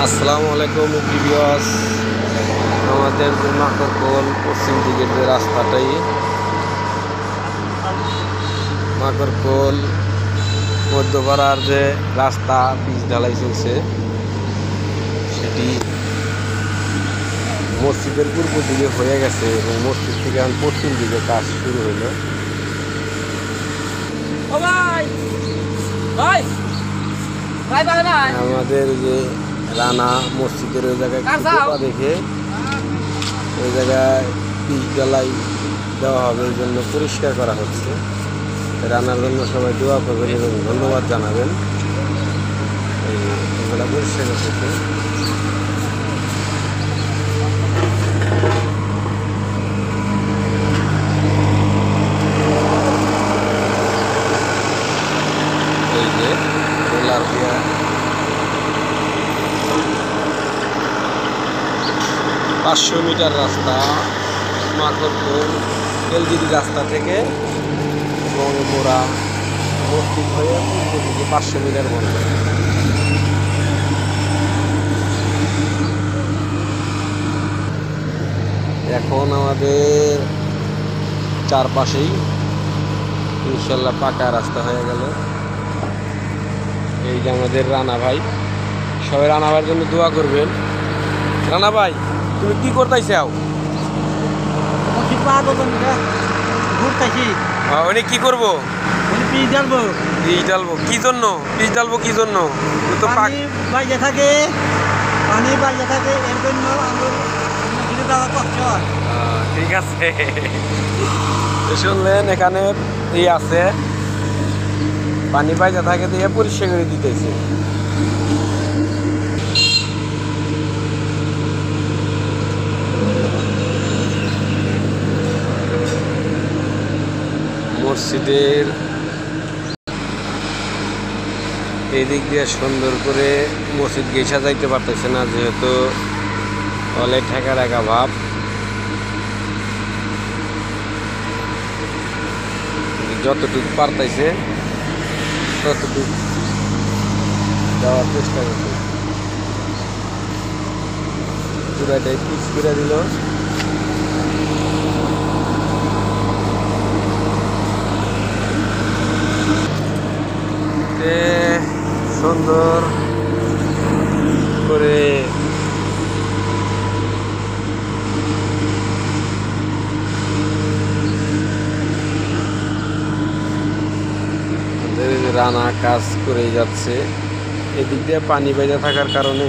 আসসালামু আলাইকুম ভিউয়ার্স। আমাদের মাকড়কোল পশ্চিম দিকের যে রাস্তাটাই মাকড়কোল মধ্যপাড়ার যে রাস্তা পিচ ঢালাই চলছে, সেটি মসজিদের পূর্ব দিকে হয়ে গেছে এবং মসজিদ থেকে এখন পশ্চিম দিকে কাজ শুরু হইল। আমাদের যে রানা মসজিদের ওই জায়গায় দেখে ওই জায়গায় পিচ ঢালাই দেওয়া হবে, এই জন্য পরিষ্কার করা হচ্ছে। রানার জন্য সবাই দোয়া করবেন এবং ধন্যবাদ জানাবেন। এগুলা পরিষ্কার করতেছে। এই যে রোলার দিয়া 500 মিটার রাস্তা মাকড়কোল এলজিডি রাস্তা থেকে বঙ্গপুরা মসজিদ হয়ে 500 মিটার বন্ধ। এখন আমাদের চারপাশেই ইনশাল্লাহ পাকা রাস্তা হয়ে গেল। এই যে আমাদের রানা ভাই, সবাই রানা ভাইয়ের জন্য দোয়া করবেন। রানা ভাই, তুমি কি করতেছাও? ওখানে কি করবো? পিচ ঢালবো। পিচ ঢালবো কি জন্য? পিচ ঢালবো কি জন্য? তো পানি বাইরে থাকে, এর জন্য কষ্ট হয়। ঠিক আছে, শুনলেন এখানে আছে পানি বাইরে থাকে দিয়ে পরিষ্কার করে দিতেছে। মসজিদের এদিক দিয়ে সুন্দর করে মসজিদ গিয়ে সাজাইতে পারতেছে না, যেহেতু অলে ঠেকা রাখা ভাব। যতটুকু পারতেছে ততটুকু দেওয়ার চেষ্টা করছে। পুরাটাই পিচ করে দিল। সুন্দর করে রানা কাজ করে যাচ্ছে। এদিক দিয়ে পানি বাইরে থাকার কারণে